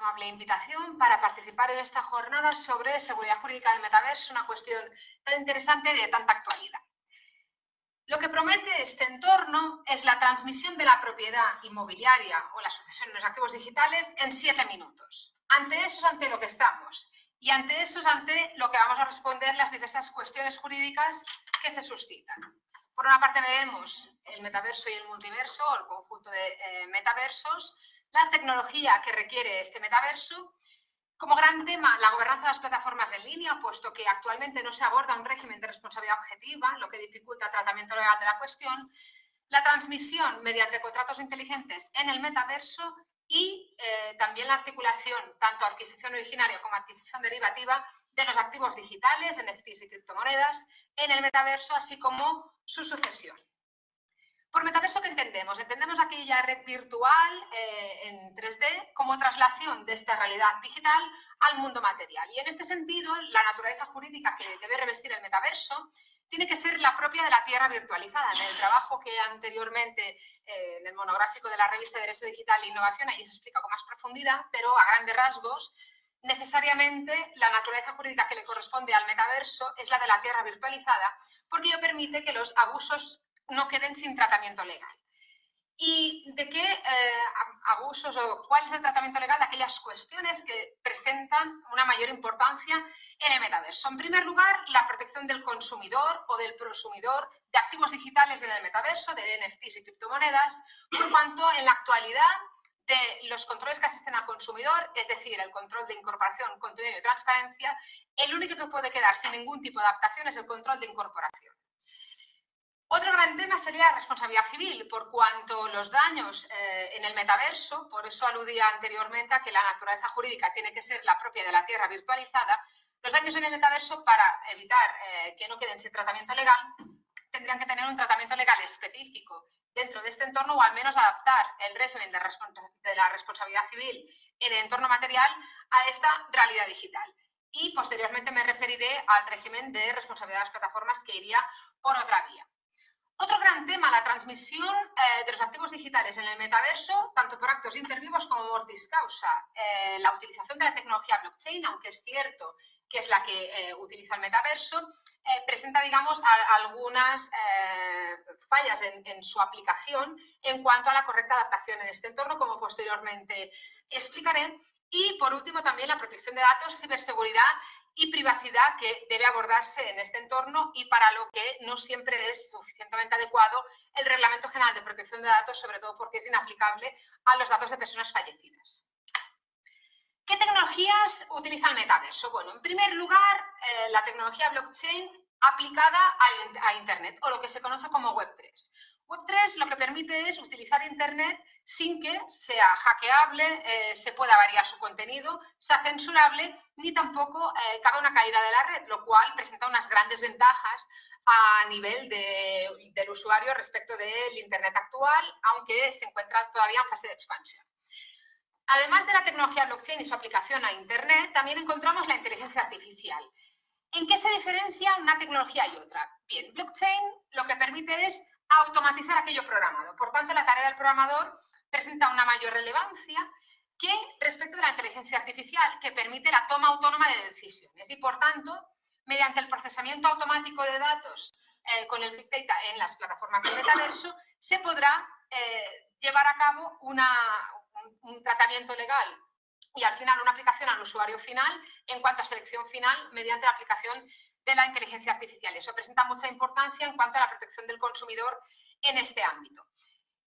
amable invitación para participar en esta jornada sobre seguridad jurídica del metaverso, una cuestión tan interesante y de tanta actualidad. Lo que promete este entorno es la transmisión de la propiedad inmobiliaria o la sucesión de los activos digitales en 7 minutos. Ante eso es ante lo que estamos y ante eso es ante lo que vamos a responder las diversas cuestiones jurídicas que se suscitan. Por una parte veremos el metaverso y el multiverso, o el conjunto de metaversos, la tecnología que requiere este metaverso. Como gran tema, la gobernanza de las plataformas en línea, puesto que actualmente no se aborda un régimen de responsabilidad objetiva, lo que dificulta el tratamiento legal de la cuestión, la transmisión mediante contratos inteligentes en el metaverso y también la articulación, tanto adquisición originaria como adquisición derivativa, de los activos digitales, NFTs y criptomonedas, en el metaverso, así como su sucesión. Por metaverso, ¿qué entendemos? Entendemos aquella red virtual en 3D como traslación de esta realidad digital al mundo material. Y en este sentido, la naturaleza jurídica que debe revestir el metaverso tiene que ser la propia de la tierra virtualizada. En el trabajo que anteriormente, en el monográfico de la revista de Derecho Digital e Innovación, ahí se explica con más profundidad, pero a grandes rasgos, necesariamente la naturaleza jurídica que le corresponde al metaverso es la de la tierra virtualizada, porque ello permite que los abusos no queden sin tratamiento legal. ¿Y de qué abusos o cuál es el tratamiento legal de aquellas cuestiones que presentan una mayor importancia en el metaverso? En primer lugar, la protección del consumidor o del prosumidor de activos digitales en el metaverso, de NFTs y criptomonedas, por cuanto en la actualidad de los controles que asisten al consumidor, es decir, el control de incorporación, contenido y transparencia, el único que puede quedar sin ningún tipo de adaptación es el control de incorporación. Otro gran tema sería la responsabilidad civil, por cuanto los daños en el metaverso, por eso aludía anteriormente a que la naturaleza jurídica tiene que ser la propia de la tierra virtualizada, los daños en el metaverso, para evitar que no queden sin tratamiento legal, tendrían que tener un tratamiento legal específico dentro de este entorno, o al menos adaptar el régimen de la responsabilidad civil en el entorno material a esta realidad digital. Y posteriormente me referiré al régimen de responsabilidad de las plataformas, que iría por otra vía. Otro gran tema, la transmisión de los activos digitales en el metaverso, tanto por actos intervivos como mortis causa. La utilización de la tecnología blockchain, aunque es cierto que es la que utiliza el metaverso, presenta, digamos, algunas fallas en su aplicación en cuanto a la correcta adaptación en este entorno, como posteriormente explicaré. Y, por último, también la protección de datos, ciberseguridad y privacidad, que debe abordarse en este entorno y para lo que no siempre es suficientemente adecuado el Reglamento General de Protección de Datos, sobre todo porque es inaplicable a los datos de personas fallecidas. ¿Qué tecnologías utiliza el metaverso? Bueno, en primer lugar, la tecnología blockchain aplicada a Internet, o lo que se conoce como Web3. Web3 lo que permite es utilizar Internet sin que sea hackeable, se pueda variar su contenido, sea censurable, ni tampoco cabe una caída de la red, lo cual presenta unas grandes ventajas a nivel del usuario respecto del Internet actual, aunque se encuentra todavía en fase de expansión. Además de la tecnología blockchain y su aplicación a Internet, también encontramos la inteligencia artificial. ¿En qué se diferencia una tecnología y otra? Bien, blockchain lo que permite es automatizar aquello programado. Por tanto, la tarea del programador presenta una mayor relevancia que respecto de la inteligencia artificial, que permite la toma autónoma de decisiones. Y, por tanto, mediante el procesamiento automático de datos con el Big Data en las plataformas del metaverso, se podrá llevar a cabo un tratamiento legal y al final una aplicación al usuario final en cuanto a selección final mediante la aplicación de la inteligencia artificial. Eso presenta mucha importancia en cuanto a la protección del consumidor en este ámbito.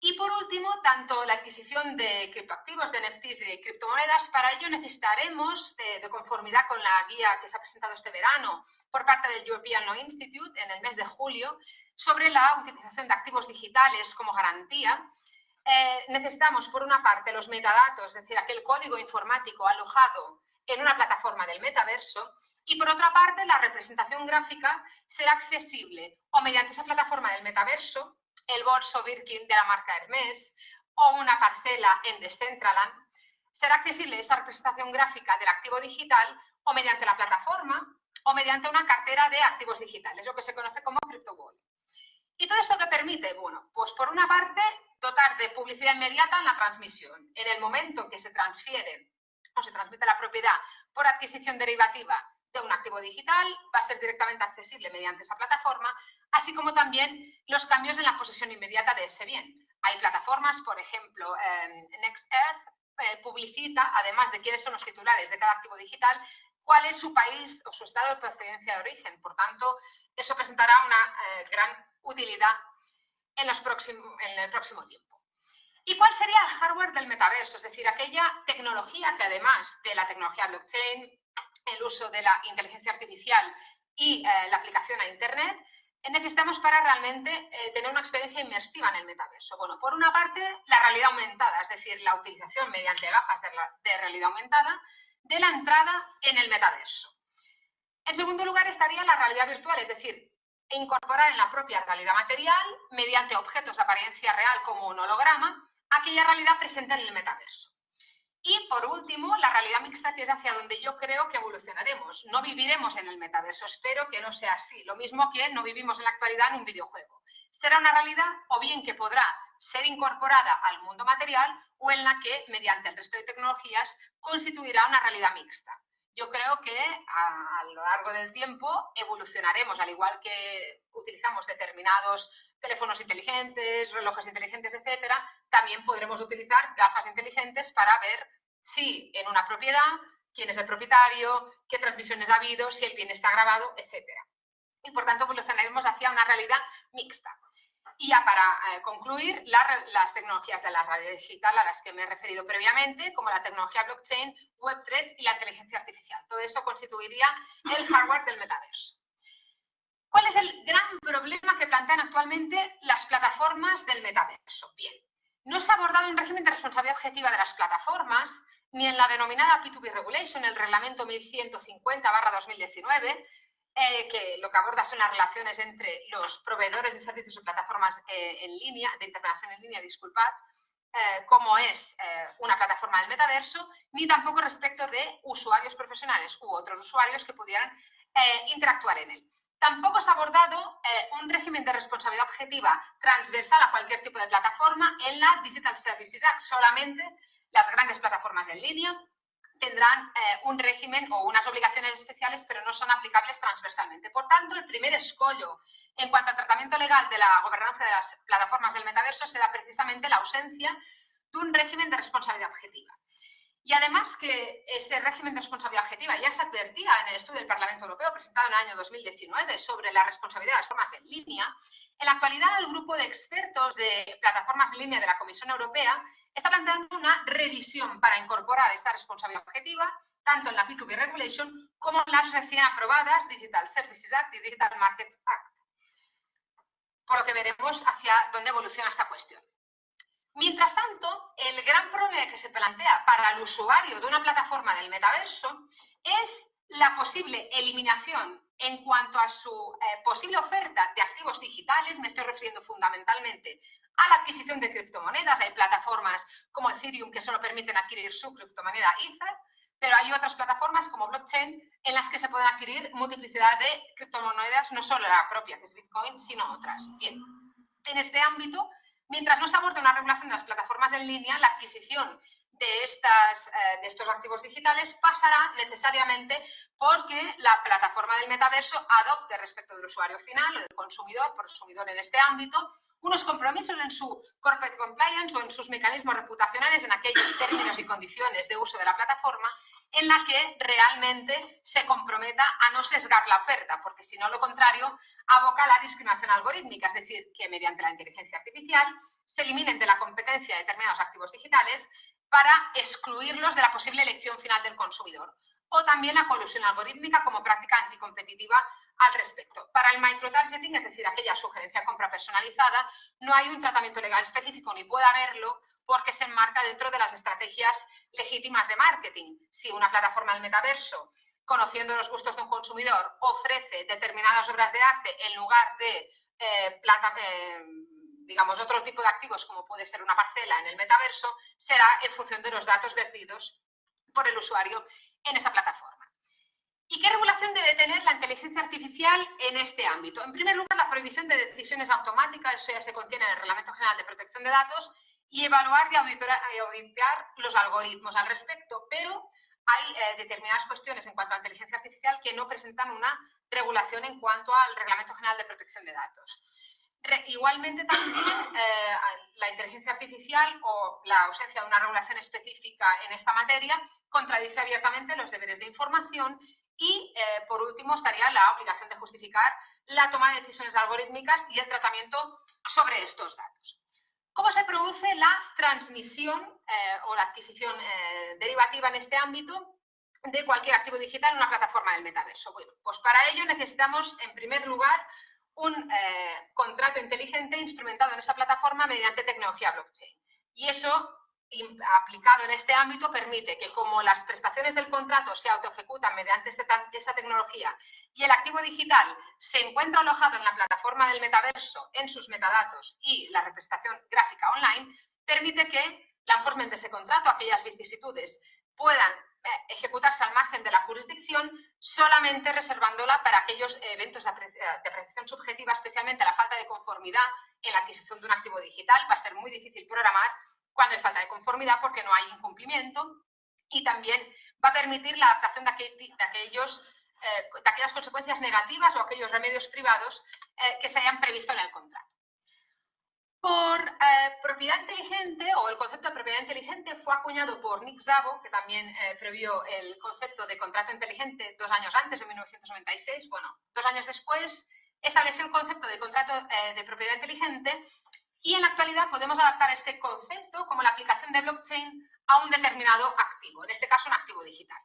Y por último, tanto la adquisición de criptoactivos, de NFTs y de criptomonedas, para ello necesitaremos, de conformidad con la guía que se ha presentado este verano por parte del European Law Institute en el mes de julio, sobre la utilización de activos digitales como garantía, necesitamos, por una parte, los metadatos, es decir, aquel código informático alojado en una plataforma del metaverso, y por otra parte, la representación gráfica será accesible o mediante esa plataforma del metaverso, el bolso Birkin de la marca Hermès o una parcela en Decentraland, será accesible esa representación gráfica del activo digital o mediante la plataforma o mediante una cartera de activos digitales, lo que se conoce como CryptoWallet. ¿Y todo esto qué permite? Bueno, pues por una parte, dotar de publicidad inmediata en la transmisión. En el momento en que se transfiere se transmite la propiedad por adquisición derivativa de un activo digital, va a ser directamente accesible mediante esa plataforma, así como también los cambios en la posesión inmediata de ese bien. Hay plataformas, por ejemplo, NextEarth publicita, además de quiénes son los titulares de cada activo digital, cuál es su país o su estado de procedencia de origen. Por tanto, eso presentará una gran utilidad en el próximo tiempo. ¿Y cuál sería el hardware del metaverso? Es decir, aquella tecnología que además de la tecnología blockchain, el uso de la inteligencia artificial y la aplicación a Internet, necesitamos para realmente tener una experiencia inmersiva en el metaverso. Bueno, por una parte, la realidad aumentada, es decir, la utilización mediante gafas de realidad aumentada de la entrada en el metaverso. En segundo lugar, estaría la realidad virtual, es decir, incorporar en la propia realidad material, mediante objetos de apariencia real como un holograma, aquella realidad presente en el metaverso. Y, por último, la realidad mixta, que es hacia donde yo creo que evolucionaremos. No viviremos en el metaverso, espero que no sea así. Lo mismo que no vivimos en la actualidad en un videojuego. Será una realidad o bien que podrá ser incorporada al mundo material o en la que, mediante el resto de tecnologías, constituirá una realidad mixta. Yo creo que a lo largo del tiempo evolucionaremos, al igual que utilizamos determinados teléfonos inteligentes, relojes inteligentes, etcétera, también podremos utilizar gafas inteligentes para ver si en una propiedad, quién es el propietario, qué transmisiones ha habido, si el bien está grabado, etcétera. Y por tanto evolucionaremos hacia una realidad mixta. Y ya para concluir, las tecnologías de la realidad digital a las que me he referido previamente, como la tecnología blockchain, Web3 y la inteligencia artificial. Todo eso constituiría el hardware del metaverso. ¿Cuál es el gran problema que plantean actualmente las plataformas del metaverso? Bien, no se ha abordado un régimen de responsabilidad objetiva de las plataformas, ni en la denominada P2B Regulation, el reglamento 1150/2019, que lo que aborda son las relaciones entre los proveedores de servicios y plataformas en línea, de interpretación en línea, disculpad, como es una plataforma del metaverso, ni tampoco respecto de usuarios profesionales u otros usuarios que pudieran interactuar en él. Tampoco se ha abordado un régimen de responsabilidad objetiva transversal a cualquier tipo de plataforma en la Digital Services Act. Solamente las grandes plataformas en línea tendrán un régimen o unas obligaciones especiales, pero no son aplicables transversalmente. Por tanto, el primer escollo en cuanto al tratamiento legal de la gobernanza de las plataformas del metaverso será precisamente la ausencia de un régimen de responsabilidad objetiva. Y además que ese régimen de responsabilidad objetiva ya se advertía en el estudio del Parlamento Europeo presentado en el año 2019 sobre la responsabilidad de las plataformas en línea. En la actualidad, el grupo de expertos de plataformas en línea de la Comisión Europea está planteando una revisión para incorporar esta responsabilidad objetiva tanto en la P2B Regulation como en las recién aprobadas Digital Services Act y Digital Markets Act. Por lo que veremos hacia dónde evoluciona esta cuestión. Mientras tanto, el gran problema que se plantea para el usuario de una plataforma del metaverso es la posible eliminación en cuanto a su posible oferta de activos digitales. Me estoy refiriendo fundamentalmente a la adquisición de criptomonedas. Hay plataformas como Ethereum que solo permiten adquirir su criptomoneda Ether, pero hay otras plataformas como blockchain en las que se pueden adquirir multiplicidad de criptomonedas, no solo la propia, que es Bitcoin, sino otras. Bien, en este ámbito, mientras no se aborde una regulación de las plataformas en línea, la adquisición de estos activos digitales pasará necesariamente porque la plataforma del metaverso adopte respecto del usuario final o del consumidor en este ámbito, unos compromisos en su corporate compliance o en sus mecanismos reputacionales, en aquellos términos y condiciones de uso de la plataforma, en la que realmente se comprometa a no sesgar la oferta, porque si no, lo contrario, aboca a la discriminación algorítmica, es decir, que mediante la inteligencia artificial se eliminen de la competencia determinados activos digitales para excluirlos de la posible elección final del consumidor. O también la colusión algorítmica como práctica anticompetitiva al respecto. Para el microtargeting, es decir, aquella sugerencia de compra personalizada, no hay un tratamiento legal específico ni puede haberlo porque se enmarca dentro de las estrategias legítimas de marketing. Si una plataforma del metaverso, conociendo los gustos de un consumidor, ofrece determinadas obras de arte en lugar de digamos, otro tipo de activos como puede ser una parcela en el metaverso, será en función de los datos vertidos por el usuario en esa plataforma. ¿Y qué regulación debe tener la inteligencia artificial en este ámbito? En primer lugar, la prohibición de decisiones automáticas, eso ya se contiene en el Reglamento General de Protección de Datos, y evaluar y auditar los algoritmos al respecto, pero hay determinadas cuestiones en cuanto a inteligencia artificial que no presentan una regulación en cuanto al Reglamento General de Protección de Datos. Igualmente también la inteligencia artificial o la ausencia de una regulación específica en esta materia contradice abiertamente los deberes de información y, por último, estaría la obligación de justificar la toma de decisiones algorítmicas y el tratamiento sobre estos datos. ¿Cómo se produce la transmisión o la adquisición derivativa en este ámbito de cualquier activo digital en una plataforma del metaverso? Bueno, pues para ello necesitamos, en primer lugar, un contrato inteligente instrumentado en esa plataforma mediante tecnología blockchain. Y eso, aplicado en este ámbito, permite que, como las prestaciones del contrato se autoejecutan mediante esa tecnología y el activo digital se encuentra alojado en la plataforma del metaverso, en sus metadatos y la representación gráfica online, permite que la enforcement de ese contrato, aquellas vicisitudes, puedan ejecutarse al margen de la jurisdicción, solamente reservándola para aquellos eventos de apreciación subjetiva, especialmente la falta de conformidad en la adquisición de un activo digital. Va a ser muy difícil programar cuando hay falta de conformidad porque no hay incumplimiento, y también va a permitir la adaptación de aquellas consecuencias negativas o aquellos remedios privados que se hayan previsto en el contrato. Por propiedad inteligente, o el concepto de propiedad inteligente, fue acuñado por Nick Szabo, que también previó el concepto de contrato inteligente 2 años antes, en 1996. Bueno, 2 años después estableció el concepto de contrato de propiedad inteligente, y en la actualidad podemos adaptar este concepto como la aplicación de blockchain a un determinado activo, en este caso un activo digital.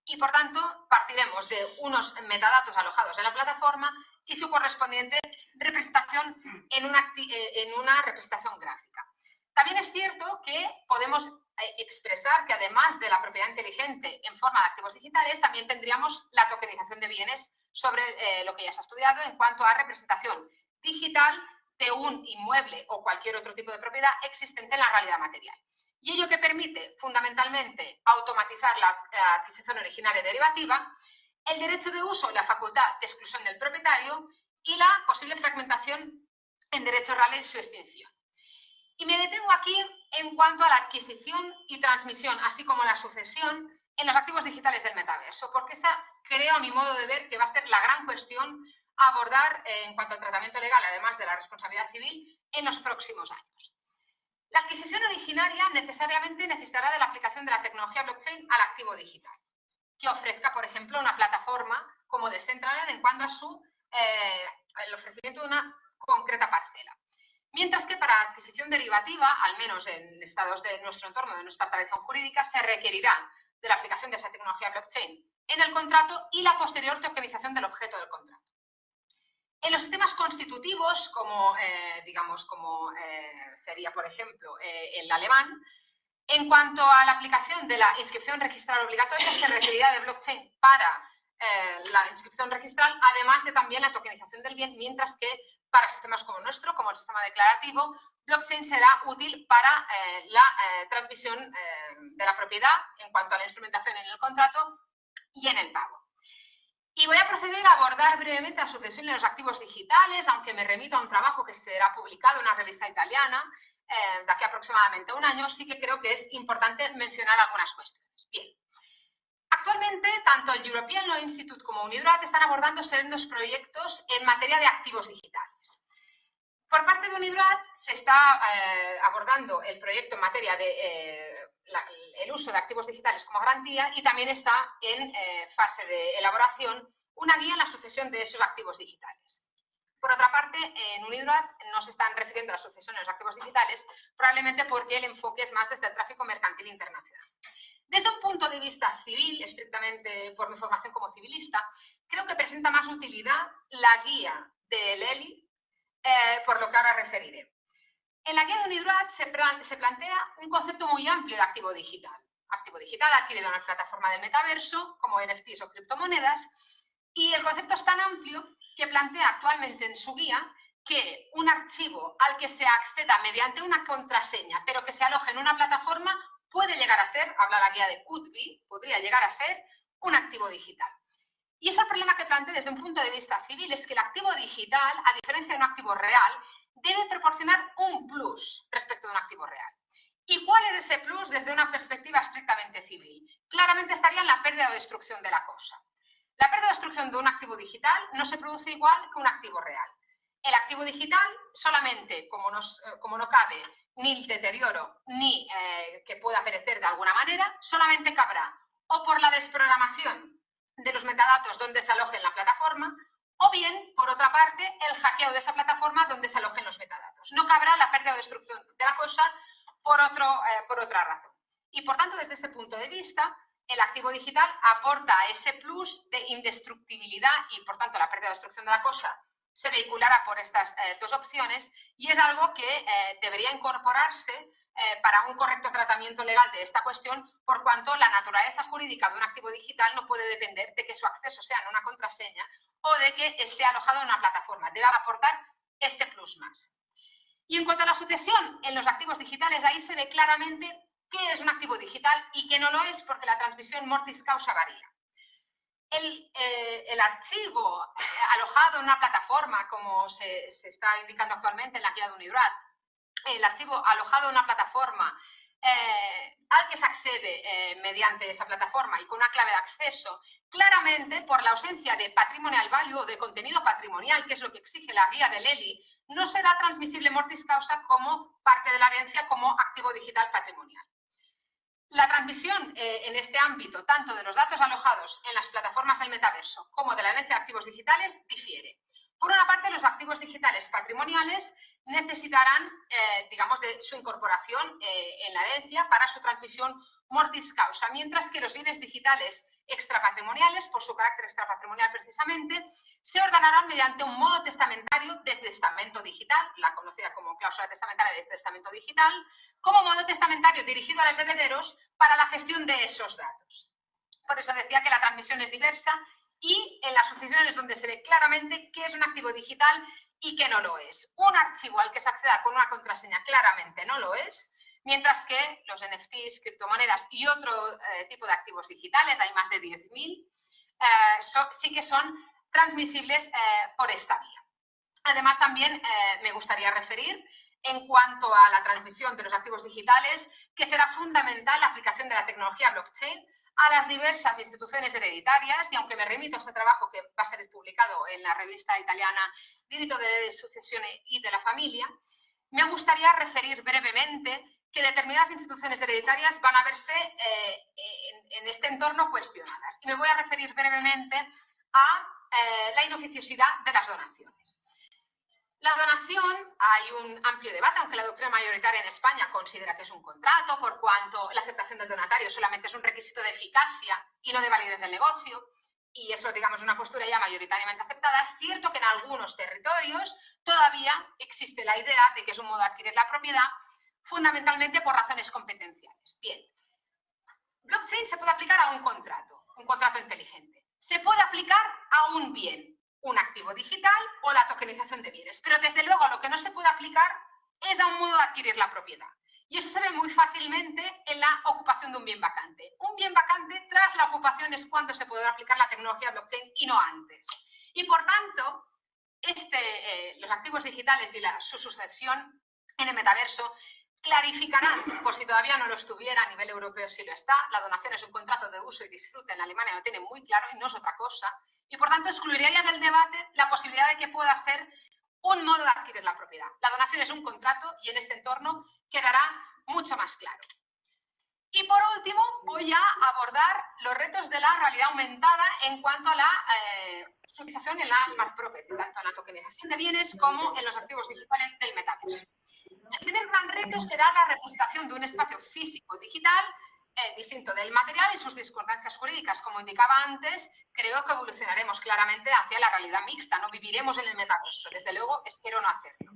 Y por tanto partiremos de unos metadatos alojados en la plataforma y su correspondiente representación en una representación gráfica. También es cierto que podemos expresar que, además de la propiedad inteligente en forma de activos digitales, también tendríamos la tokenización de bienes sobre lo que ya se ha estudiado en cuanto a representación digital de un inmueble o cualquier otro tipo de propiedad existente en la realidad material. Y ello que permite fundamentalmente automatizar la adquisición originaria y derivativa, el derecho de uso y la facultad de exclusión del propietario y la posible fragmentación en derechos reales y su extinción. Y me detengo aquí en cuanto a la adquisición y transmisión, así como la sucesión en los activos digitales del metaverso, porque esa, creo, a mi modo de ver, que va a ser la gran cuestión a abordar en cuanto al tratamiento legal, además de la responsabilidad civil, en los próximos años. La adquisición originaria necesariamente necesitará de la aplicación de la tecnología blockchain al activo digital, que ofrezca, por ejemplo, una plataforma como Decentraland en cuanto a el ofrecimiento de una concreta parcela. Mientras que para adquisición derivativa, al menos en estados de nuestro entorno, de nuestra tradición jurídica, se requerirá de la aplicación de esa tecnología blockchain en el contrato y la posterior tokenización del objeto del contrato. En los sistemas constitutivos, como sería, por ejemplo, el alemán, en cuanto a la aplicación de la inscripción registral obligatoria, se requerirá de blockchain para la inscripción registral, además de también la tokenización del bien, mientras que para sistemas como nuestro, como el sistema declarativo, blockchain será útil para la transmisión de la propiedad en cuanto a la instrumentación en el contrato y en el pago. Y voy a proceder a abordar brevemente la sucesión de los activos digitales, aunque me remito a un trabajo que será publicado en una revista italiana de aquí a aproximadamente 1 año. Sí que creo que es importante mencionar algunas cuestiones. Bien. Actualmente, tanto el European Law Institute como UNIDROIT están abordando sendos proyectos en materia de activos digitales. Por parte de UNIDROIT se está abordando el proyecto en materia de el uso de activos digitales como garantía, y también está en fase de elaboración una guía en la sucesión de esos activos digitales. Por otra parte, en UNIDROIT no se están refiriendo a la sucesión de los activos digitales, probablemente porque el enfoque es más desde el tráfico mercantil internacional. Desde un punto de vista civil, estrictamente por mi formación como civilista, creo que presenta más utilidad la guía del ELI, por lo que ahora referiré. En la guía de UNIDROIT se plantea un concepto muy amplio de activo digital. Activo digital adquirido en la plataforma del metaverso, como NFTs o criptomonedas, y el concepto es tan amplio que plantea actualmente en su guía que un archivo al que se acceda mediante una contraseña, pero que se aloje en una plataforma, puede llegar a ser, habla la guía de could be, podría llegar a ser un activo digital. Y eso, el problema que plantea desde un punto de vista civil es que el activo digital, a diferencia de un activo real, debe proporcionar un plus respecto de un activo real. ¿Y cuál es ese plus desde una perspectiva estrictamente civil? Claramente estaría en la pérdida o destrucción de la cosa. La pérdida o destrucción de un activo digital no se produce igual que un activo real. El activo digital solamente, como no cabe ni el deterioro ni que pueda perecer de alguna manera, solamente cabrá o por la desprogramación de los metadatos donde se aloje en la plataforma, o bien, por otra parte, el hackeo de esa plataforma donde se alojen los metadatos. No cabrá la pérdida o destrucción de la cosa por otra razón. Y por tanto, desde este punto de vista, el activo digital aporta ese plus de indestructibilidad y, por tanto, la pérdida o destrucción de la cosa se vehiculará por estas dos opciones, y es algo que debería incorporarse para un correcto tratamiento legal de esta cuestión, por cuanto la naturaleza jurídica de un activo digital no puede depender de que su acceso sea en una contraseña o de que esté alojado en una plataforma. Debe aportar este plus más. Y en cuanto a la sucesión en los activos digitales, ahí se ve claramente qué es un activo digital y qué no lo es, porque la transmisión mortis causa varía. El archivo alojado en una plataforma, como se está indicando actualmente en la guía de Unidroit, el archivo alojado en una plataforma al que se accede mediante esa plataforma y con una clave de acceso, claramente por la ausencia de patrimonial value o de contenido patrimonial, que es lo que exige la guía del ELI, no será transmisible mortis causa como parte de la herencia, como activo digital patrimonial. La transmisión en este ámbito, tanto de los datos alojados en las plataformas del metaverso como de la herencia de activos digitales, difiere. Por una parte, los activos digitales patrimoniales necesitarán, digamos, de su incorporación en la herencia para su transmisión mortis causa, mientras que los bienes digitales extrapatrimoniales, por su carácter extrapatrimonial precisamente, se ordenarán mediante un modo testamentario de testamento digital, la conocida como cláusula testamentaria de testamento digital, como modo testamentario dirigido a los herederos para la gestión de esos datos. Por eso decía que la transmisión es diversa, y en las sucesiones es donde se ve claramente qué es un activo digital y qué no lo es. Un archivo al que se acceda con una contraseña claramente no lo es, mientras que los NFTs, criptomonedas y otro tipo de activos digitales, hay más de 10.000, sí que son transmisibles por esta vía. Además, también me gustaría referir, en cuanto a la transmisión de los activos digitales, que será fundamental la aplicación de la tecnología blockchain a las diversas instituciones hereditarias, y aunque me remito a este trabajo que va a ser publicado en la revista italiana Diritto de Successione y de la Familia, me gustaría referir brevemente que determinadas instituciones hereditarias van a verse en este entorno cuestionadas. Y me voy a referir brevemente a la inoficiosidad de las donaciones. La donación, hay un amplio debate, aunque la doctrina mayoritaria en España considera que es un contrato, por cuanto la aceptación del donatario solamente es un requisito de eficacia y no de validez del negocio, y eso, digamos, es una postura ya mayoritariamente aceptada. Es cierto que en algunos territorios todavía existe la idea de que es un modo de adquirir la propiedad, fundamentalmente por razones competenciales. Bien, blockchain se puede aplicar a un contrato inteligente. Se puede aplicar a un bien, un activo digital o la tokenización de bienes. Pero desde luego lo que no se puede aplicar es a un modo de adquirir la propiedad. Y eso se ve muy fácilmente en la ocupación de un bien vacante. Un bien vacante tras la ocupación es cuando se podrá aplicar la tecnología blockchain y no antes. Y por tanto, los activos digitales y su sucesión en el metaverso clarificarán, por si todavía no lo estuviera, a nivel europeo sí lo está. La donación es un contrato de uso y disfrute. En Alemania lo tiene muy claro y no es otra cosa. Y por tanto excluiría ya del debate la posibilidad de que pueda ser un modo de adquirir la propiedad. La donación es un contrato y en este entorno quedará mucho más claro. Y por último voy a abordar los retos de la realidad aumentada en cuanto a la utilización en la smart property, tanto en la tokenización de bienes como en los activos digitales del metaverso. El primer gran reto será la representación de un espacio físico digital distinto del material y sus discordancias jurídicas. Como indicaba antes, creo que evolucionaremos claramente hacia la realidad mixta, no viviremos en el metaverso, desde luego espero no hacerlo.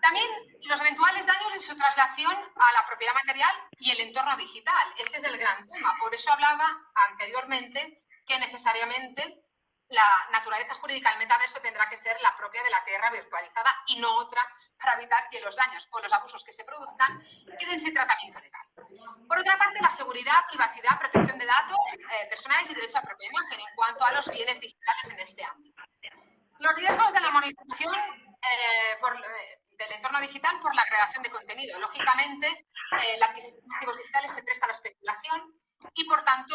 También los eventuales daños en su traslación a la propiedad material y el entorno digital. Ese es el gran tema. Por eso hablaba anteriormente que necesariamente la naturaleza jurídica del metaverso tendrá que ser la propia de la tierra virtualizada y no otra, para evitar que los daños o los abusos que se produzcan queden sin tratamiento legal. Por otra parte, la seguridad, privacidad, protección de datos personales y derecho a propia imagen en cuanto a los bienes digitales en este ámbito. Los riesgos de la monetización del entorno digital por la creación de contenido. Lógicamente, la adquisición de activos digitales se presta a la especulación y, por tanto,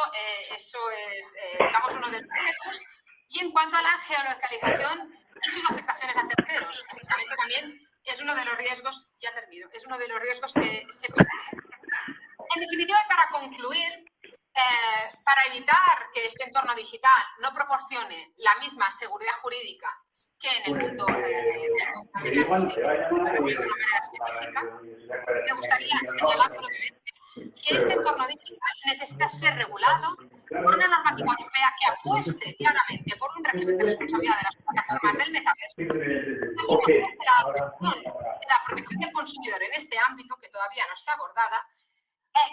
eso es, digamos, uno de los riesgos. Y en cuanto a la geolocalización y sus afectaciones a terceros, lógicamente también es uno de los riesgos, ya termino, es uno de los riesgos que se plantean. En definitiva, para concluir, para evitar que este entorno digital no proporcione la misma seguridad jurídica que en el mundo material de una manera específica, me gustaría señalar brevemente que este entorno digital necesita ser regulado por una normativa europea que apueste claramente por un régimen de responsabilidad de las plataformas del metaverso, también apueste la protección del consumidor en este ámbito, que todavía no está abordada,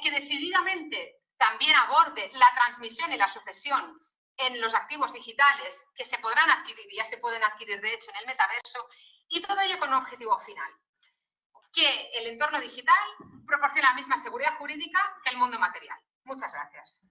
que decididamente también aborde la transmisión y la sucesión en los activos digitales que se podrán adquirir y ya se pueden adquirir de hecho en el metaverso, y todo ello con un objetivo final: que el entorno digital proporcione la misma seguridad jurídica que el mundo material. Muchas gracias.